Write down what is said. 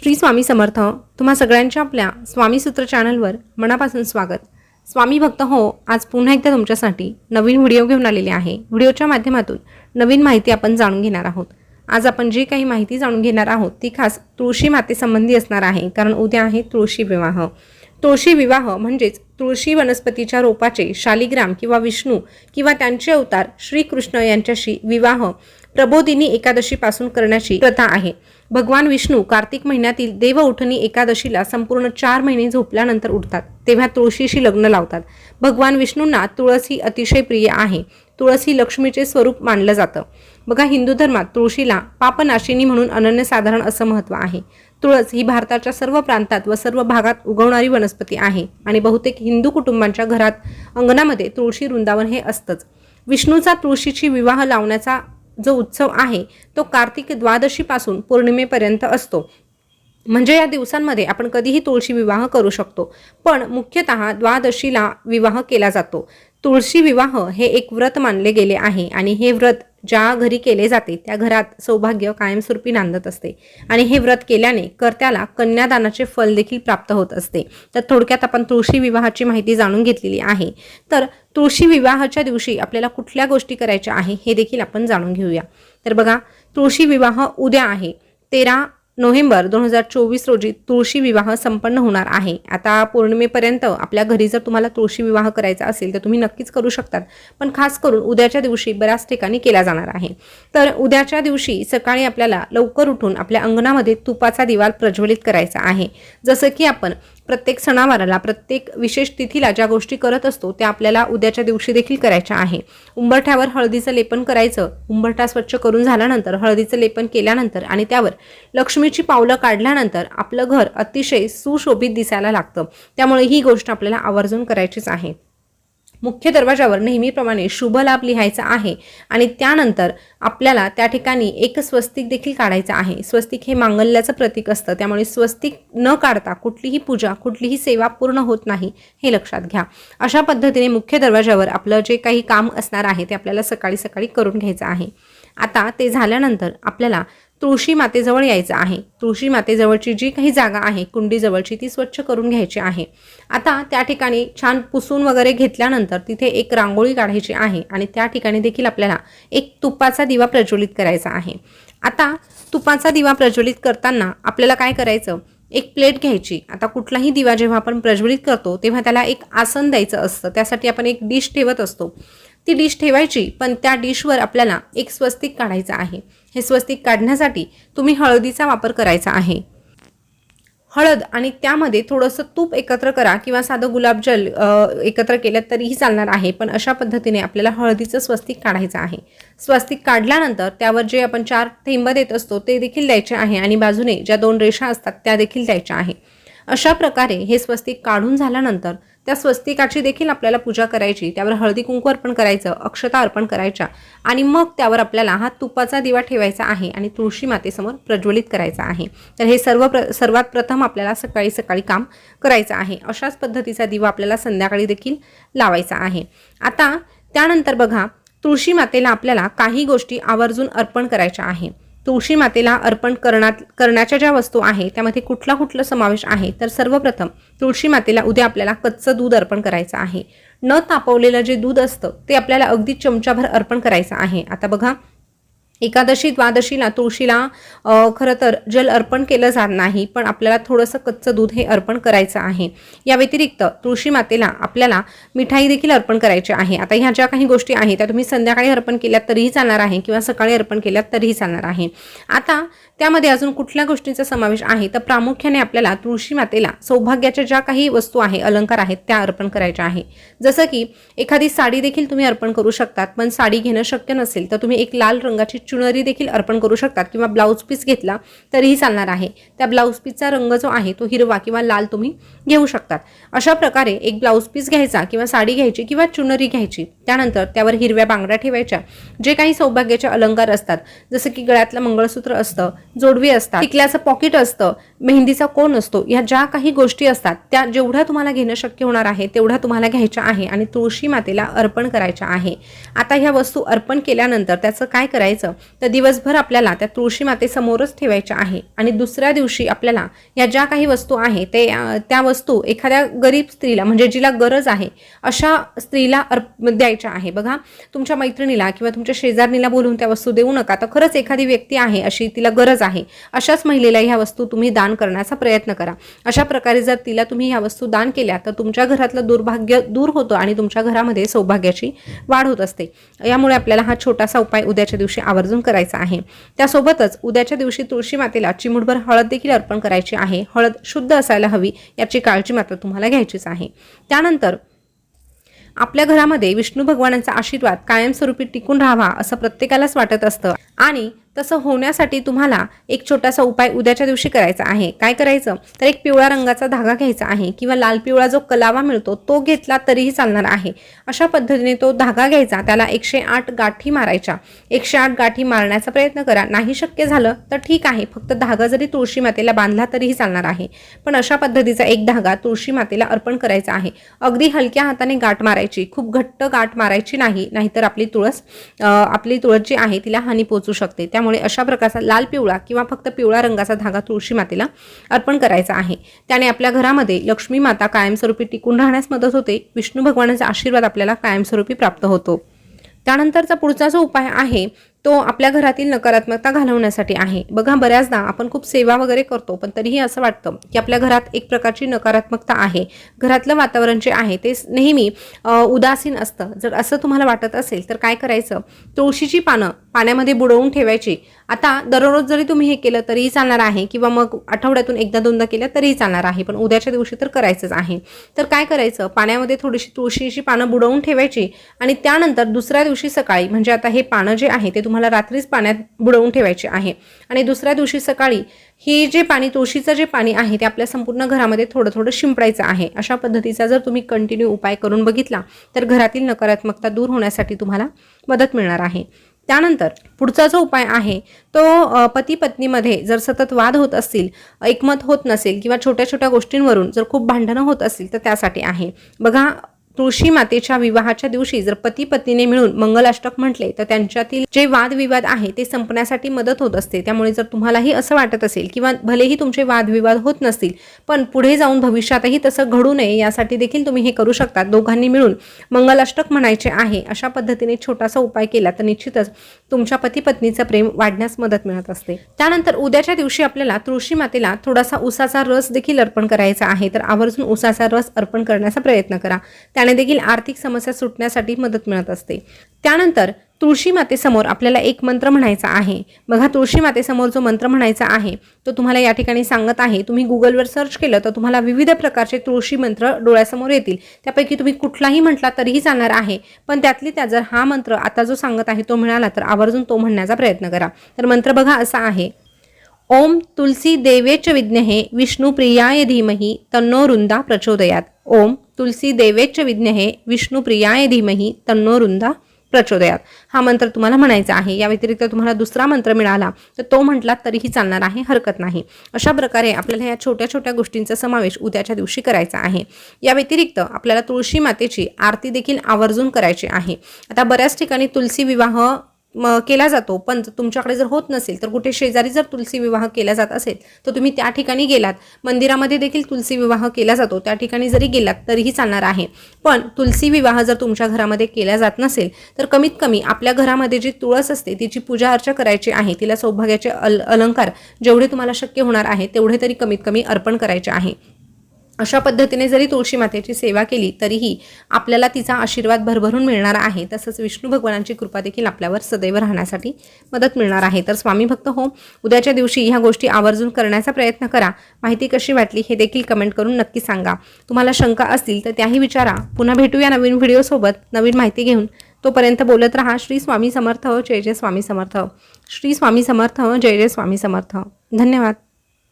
श्री स्वामी समर्थ. तुम्हा सगळ्यांच्या आपल्या स्वामी सूत्र चॅनलवर मनापासून स्वागत. स्वामी भक्त हो, आज पुन्हा एकदा तुमच्यासाठी नवीन व्हिडिओ घेऊन आलेले आहे. व्हिडिओच्या माध्यमातून नवीन माहिती आपण जाणून घेणार आहोत. आज आपण जी काही माहिती जाणून घेणार आहोत ती खास तुळशी मातेसंबंधी असणार आहे, कारण उद्या आहे तुळशी विवाह. तुळशी विवाह म्हणजेच तुळशी वनस्पतीच्या रोपाचे शालिग्राम किंवा विष्णू किंवा त्यांचे अवतार श्रीकृष्ण यांच्याशी विवाह प्रबोधिनी एकादशीपासून करण्याची प्रथा आहे. भगवान विष्णू कार्तिक महिन्यातील देव उठणी एकादशीला संपूर्ण 4 महिने झोपल्यानंतर उठतात, तेव्हा तुळशीशी लग्न लावतात. भगवान विष्णूंना तुळस ही अतिशय प्रिय आहे. तुळस ही लक्ष्मीचे स्वरूप मानलं जातं. बघा, हिंदू धर्मात तुळशीला पापनाशिनी म्हणून अनन्यसाधारण असं महत्त्व आहे. तुळस ही भारताच्या सर्व प्रांतात व सर्व भागात उगवणारी वनस्पती आहे आणि बहुतेक हिंदू कुटुंबांच्या घरात अंगणामध्ये तुळशी वृंदावन हे असतंच. विष्णूचा तुळशीची विवाह लावण्याचा जो उत्सव आहे तो कार्तिक द्वादशीपासून पौर्णिमेपर्यंत असतो. म्हणजे या दिवसांमध्ये आपण कधीही तुळशी विवाह करू शकतो, पण मुख्यतः द्वादशीला विवाह केला जातो. तुळशी विवाह हे एक व्रत मानले गेले आहे आणि हे व्रत ज्या घरी केले जाते त्या घरात सौभाग्य कायमस्वरूपी नांदत असते आणि हे व्रत केल्याने कर्त्याला कन्यादानाचे फल देखील प्राप्त होत असते. तर थोडक्यात आपण तुळशी विवाहाची माहिती जाणून घेतलेली आहे. तर तुळशी विवाहाच्या दिवशी आपल्याला कुठल्या गोष्टी करायच्या आहे हे देखील आपण जाणून घेऊया. तर बघा, तुळशी विवाह उद्या आहे 13 नोव्हेंबर 2024 रोजी तुळशी विवाह संपन्न होणार आहे. आता पौर्णिमेपर्यंत आपल्या घरी जर तुम्हाला तुळशी विवाह करायचा असेल तर तुम्ही नक्कीच करू शकतात, पण खास करून उद्याच्या दिवशी बऱ्याच ठिकाणी केला जाणार आहे. तर उद्याच्या दिवशी सकाळी आपल्याला लवकर उठून आपल्या अंगणामध्ये तुपाचा दिवा प्रज्वलित करायचा आहे. जसं की आपण प्रत्येक सणावाराला प्रत्येक विशेष तिथीला ज्या गोष्टी करत असतो त्या आपल्याला उद्याच्या दिवशी देखील करायच्या आहे. उंबरठ्यावर हळदीचं लेपन करायचं. उंबरठा स्वच्छ करून झाल्यानंतर हळदीचं लेपन केल्यानंतर आणि त्यावर लक्ष्मीची पावलं काढल्यानंतर आपलं घर अतिशय सुशोभित दिसायला लागतं. त्यामुळे ही गोष्ट आपल्याला आवर्जून करायचीच आहे. मुख्य दरवाजावर नेहमीप्रमाणे शुभ लाभ लिहायचा आहे आणि त्यानंतर आपल्याला त्या ठिकाणी एक स्वस्तिक देखील काढायचं आहे. स्वस्तिक हे मांगल्याचं प्रतीक असतं, त्यामुळे स्वस्तिक न काढता कुठलीही पूजा कुठलीही सेवा पूर्ण होत नाही हे लक्षात घ्या. अशा पद्धतीने मुख्य दरवाजावर आपलं जे काही काम असणार आहे ते आपल्याला सकाळी सकाळी करून घ्यायचं आहे. आता ते झाल्यानंतर आपल्याला तुळशी मातेजवळ यायचं आहे. तुळशी मातेजवळची जी काही जागा आहे कुंडीजवळची ती स्वच्छ करून घ्यायची आहे. आता त्या ठिकाणी छान पुसून वगैरे घेतल्यानंतर तिथे एक रांगोळी काढायची आहे आणि त्या ठिकाणी देखील आपल्याला एक तुपाचा दिवा प्रज्वलित करायचा आहे. आता तुपाचा दिवा प्रज्वलित करताना आपल्याला काय करायचं, एक प्लेट घ्यायची. आता कुठलाही दिवा जेव्हा आपण प्रज्वलित करतो तेव्हा त्याला एक आसन द्यायचं असतं. त्यासाठी आपण एक डिश ठेवत असतो. ती डिश ठेवायची, पण त्या डिशवर आपल्याला एक स्वस्तिक काढायचं आहे. हे स्वस्तिक काढण्यासाठी तुम्ही हळदीचा वापर करायचा आहे. हळद आणि त्यामध्ये थोडंसं तूप एकत्र करा किंवा साधं गुलाबजल एकत्र केलं तरीही चालणार आहे, पण अशा पद्धतीने आपल्याला हळदीचं स्वस्तिक काढायचं आहे. स्वस्तिक काढल्यानंतर त्यावर जे आपण 4 थेंब देत असतो ते देखील द्यायचे आहे आणि बाजूने ज्या 2 रेषा असतात त्या देखील द्यायच्या आहे. अशा प्रकारे हे स्वस्तिक काढून झाल्यानंतर त्या स्वस्तिकाची देखील आपल्याला पूजा करायची. त्यावर हळदी कुंकू अर्पण करायचं, अक्षता अर्पण करायच्या आणि मग त्यावर आपल्याला हा तुपाचा दिवा ठेवायचा आहे आणि तुळशी मातेसमोर प्रज्वलित करायचा आहे. तर हे सर्वात प्रथम आपल्याला सकाळी सकाळी काम करायचं आहे. अशाच पद्धतीचा दिवा आपल्याला संध्याकाळी देखील लावायचा आहे. आता त्यानंतर बघा, तुळशी मातेला आपल्याला काही गोष्टी आवर्जून अर्पण करायच्या आहे. तुळशी मातेला अर्पण करण्याच्या ज्या वस्तू आहे त्यामध्ये कुठला समावेश आहे, तर सर्वप्रथम तुळशी मातेला उद्या आपल्याला कच्चं दूध अर्पण करायचं आहे. न तापवलेलं जे दूध असतं ते आपल्याला अगदी चमचाभर अर्पण करायचं आहे. आता बघा, एकादशी द्वादशीला तुळशीला खरं तर जल अर्पण केलं जात नाही, पण आपल्याला थोडंसं कच्चं दूध हे अर्पण करायचं आहे. या व्यतिरिक्त तुळशी मातेला आपल्याला मिठाई देखील अर्पण करायची आहे. आता ह्या ज्या काही गोष्टी आहेत त्या तुम्ही संध्याकाळी अर्पण केल्यात तरीही चालणार आहे किंवा सकाळी अर्पण केल्यात तरीही चालणार आहे. आता त्यामध्ये अजून कुठल्या गोष्टींचा समावेश आहे, तर प्रामुख्याने आपल्याला तुळशी मातेला सौभाग्याच्या ज्या काही वस्तू आहे, अलंकार आहेत त्या अर्पण करायच्या आहे. जसं की एखादी साडी देखील तुम्ही अर्पण करू शकतात, पण साडी घेणं शक्य नसेल तर तुम्ही एक लाल रंगाची चुनरी देखील अर्पण करू शकतात किंवा ब्लाऊज पीस घेतला तरीही चालणार आहे. त्या ब्लाऊज पीसचा रंग जो आहे तो हिरवा किंवा लाल तुम्ही घेऊ शकतात. अशा प्रकारे एक ब्लाऊज पीस घ्यायचा किंवा साडी घ्यायची किंवा चुनरी घ्यायची. त्यानंतर त्यावर हिरव्या बांगड्या ठेवायच्या. जे काही सौभाग्याचे अलंकार असतात, जसं की गळ्यातलं मंगळसूत्र असतं, जोडवी असतात, टिकल्याचं पॉकेट असतं, मेहंदीचा कोन असतो, या ज्या काही गोष्टी असतात त्या जेवढ्या तुम्हाला घेणं शक्य होणार आहे तेवढ्या तुम्हाला घ्यायच्या आहे आणि तुळशी मातेला अर्पण करायच्या आहे. आता ह्या वस्तू अर्पण केल्यानंतर त्याचं काय करायचं, तर दिवसभर आपल्याला त्या तुळशी मातेसमोरच ठेवायच्या आहे आणि दुसऱ्या दिवशी आपल्याला या ज्या काही वस्तू आहे त्या वस्तू एखाद्या गरीब स्त्रीला म्हणजे जिला गरज आहे अशा स्त्रीला द्यायच्या आहे। बघा, तुमच्या मैत्रिणीला किंवा तुमच्या शेजारणीला बोलून त्या वस्तू देऊ नका, तर खरंच एखादी व्यक्ती आहे अशी तिला गरज आहे अशाच महिलेला ह्या वस्तू तुम्ही दान करण्याचा प्रयत्न करा। अशा प्रकारे जर तिला तुम्ही ह्या वस्तू दान केल्या तर तुमच्या घरातलं दुर्भाग्य दूर होतं आणि तुमच्या घरामध्ये सौभाग्याची वाढ होत असते। यामुळे आपल्याला हा छोटासा उपाय उद्याच्या दिवशी आवर्जून करायचा आहे। त्यासोबतच उद्याच्या दिवशी तुळशी मातेला चिमूटभर हळद देखील अर्पण करायची आहे। हळद शुद्ध असायला हवी याची काळजी मात्र तुम्हाला घ्यायचीच आहे। त्यानंतर आपल्या घरामध्ये विष्णू भगवानांचा आशीर्वाद कायमस्वरूपी टिकून राहावा असं प्रत्येकालाच वाटत असतं आणि तसं होण्यासाठी तुम्हाला एक छोटासा उपाय उद्याच्या दिवशी करायचा आहे। काय करायचं तर एक पिवळा रंगाचा धागा घ्यायचा आहे किंवा लाल पिवळा जो कलावा मिळतो तो घेतला तरीही चालणार आहे। अशा पद्धतीने तो धागा घ्यायचा, त्याला 108 गाठी मारायच्या। 108 गाठी मारण्याचा प्रयत्न करा, नाही शक्य झालं तर ठीक आहे, फक्त धागा जरी तुळशी मातेला बांधला तरीही चालणार आहे, पण अशा पद्धतीचा एक धागा तुळशी मातेला अर्पण करायचा आहे। अगदी हलक्या हाताने गाठ मारायची, खूप घट्ट गाठ मारायची नाही, नाहीतर आपली तुळस जी आहे तिला हानी पोहोचू शकते। त्यामुळे अशा प्रकारचा लाल पिवळा किंवा फक्त पिवळा रंगाचा धागा तुळशी मातेला अर्पण करायचा आहे। त्याने आपल्या घरामध्ये लक्ष्मी माता कायमस्वरूपी टिकून राहण्यास मदत होते, विष्णू भगवानाचा आशीर्वाद आपल्याला कायमस्वरूपी प्राप्त होतो। त्यानंतरचा पुढचा जो उपाय आहे तो आपल्या घरातील नकारात्मकता घालवण्यासाठी आहे। बघा, बऱ्याचदा आपण खूप सेवा वगैरे करतो पण तरीही असं वाटतं की आपल्या घरात एक प्रकारची नकारात्मकता आहे, घरातलं वातावरण जे आहे ते नेहमी उदासीन असतं। जर असं तुम्हाला वाटत असेल तर काय करायचं, तुळशीची पानं पाण्यामध्ये बुडवून ठेवायची। आता दररोज जरी तुम्ही हे केलं तरीही चालणार आहे किंवा मग आठवड्यातून एकदा दोनदा केलं तरीही चालणार आहे, पण उद्याच्या दिवशी तर करायचंच आहे। तर काय करायचं, पाण्यामध्ये थोडीशी तुळशीची पानं बुडवून ठेवायची आणि त्यानंतर दुसऱ्या दिवशी सकाळी, म्हणजे आता हे पानं जे आहे ते तुम्हाला रात्रीच पाण्यात बुडवून ठेवायचे आहे आणि दुसऱ्या दिवशी सकाळी ही जे पाणी, तुळशीचं जे पाणी आहे ते आपल्या संपूर्ण घरामध्ये थोडं थोडं शिंपडायचं आहे। अशा पद्धतीचा जर तुम्ही कंटिन्यू उपाय करून बघितला तर घरातील नकारात्मकता दूर होण्यासाठी तुम्हाला मदत मिळणार आहे। त्यानंतर पुढचा जो उपाय आहे तो पती पत्नीमध्ये जर सतत वाद होत असतील, एकमत होत नसेल किंवा छोट्या छोट्या गोष्टींवरून जर खूप भांडणं होत असतील तर त्यासाठी आहे। बघा, तुळशी मातेच्या विवाहाच्या दिवशी जर पती पत्नीने मिळून मंगलाष्टक म्हटले तर त्यांच्यातील जे वादविवाद आहे ते संपण्यासाठी मदत होत असते। त्यामुळे जर तुम्हालाही असं वाटत असेल किंवा भलेही तुमचे वादविवाद होत नसतील पण पुढे जाऊन भविष्यातही तसं घडू नये यासाठी देखील तुम्ही हे करू शकता। दोघांनी मिळून मंगलाष्टक म्हणायचे आहे। अशा पद्धतीने छोटासा उपाय केला तर निश्चितच तुमच्या पती पत्नीचं प्रेम वाढण्यास मदत मिळत असते। त्यानंतर उद्याच्या दिवशी आपल्याला तुळशी मातेला थोडासा उसाचा रस देखील अर्पण करायचा आहे, तर आवर्जून उसाचा रस अर्पण करण्याचा प्रयत्न करा, त्याने देखील आर्थिक समस्या सुटण्यासाठी मदत मिळत असते। त्यानंतर तुळशी मातेसमोर आपल्याला एक मंत्र म्हणायचा आहे। बघा, तुळशी मातेसमोर जो मंत्र म्हणायचा आहे तो तुम्हाला या ठिकाणी सांगत आहे। तुम्ही गुगलवर सर्च केलं तर तुम्हाला विविध प्रकारचे तुळशी मंत्र डोळ्यासमोर येतील, त्यापैकी तुम्ही कुठलाही म्हटला तरीही चालणार आहे, पण त्यातली त्या जर हा मंत्र आता जो सांगत आहे तो मिळाला तर आवर्जून तो म्हणण्याचा प्रयत्न करा। तर मंत्र बघा असा आहे, ओम तुलसी देवेच विद्महे विष्णु प्रियाय धीमहि तन्नो रुंदा प्रचोदयात। ओम तुलसी देवेच विद्महे विष्णु प्रियाय धीमहि तन्नो रुंदा प्रचोदयात हा मंत्र तुम्हाला म्हणायचा आहे। या व्यतिरिक्त तुम्हाला दुसरा मंत्र मिळाला तर तो म्हटला तरीही चालणार आहे, हरकत नाही। अशा प्रकारे आपल्याला या छोट्या छोट्या गोष्टींचा समावेश उद्याच्या दिवशी करायचा आहे। या व्यतिरिक्त आपल्याला तुळशी मातेची आरती देखील आवर्जून करायची आहे। आता बऱ्याच ठिकाणी तुलसी विवाह केला जातो, पण तुमच्याकडे जर होत नसेल तर कुठे शेजारी जर तुलसी विवाह केला जात असेल तर तुम्ही त्या ठिकाणी गेलात, मंदिरामध्ये देखील तुलसी विवाह केला जातो, त्या ठिकाणी जरी गेलात तरीही चालणार आहे। पण तुलसी विवाह जर तुमच्या घरामध्ये केला जात नसेल तर कमीत कमी आपल्या घरामध्ये जी तुळस असते तिची पूजा अर्चा करायची आहे, तिला सौभाग्याचे अलंकार जेवढे तुम्हाला शक्य होणार आहे तेवढे तरी कमीत कमी अर्पण करायचे आहे। अशा पद्धतीने जरी तुळशी मातेची सेवा केली तरीही आपल्याला तिचा आशीर्वाद भरभरून मिळणार आहे, तसंच विष्णू भगवानांची कृपा देखील आपल्यावर सदैव राहण्यासाठी मदत मिळणार आहे। तर स्वामी भक्त हो, उद्याच्या दिवशी ह्या गोष्टी आवर्जून करण्याचा प्रयत्न करा। माहिती कशी वाटली हे देखील कमेंट करून नक्की सांगा। तुम्हाला शंका असतील तर त्याही विचारा। पुन्हा भेटूया नवीन व्हिडिओसोबत नवीन माहिती घेऊन। तोपर्यंत बोलत रहा श्री स्वामी समर्थ, जय जय स्वामी समर्थ। श्री स्वामी समर्थ, जय जय स्वामी समर्थ। धन्यवाद।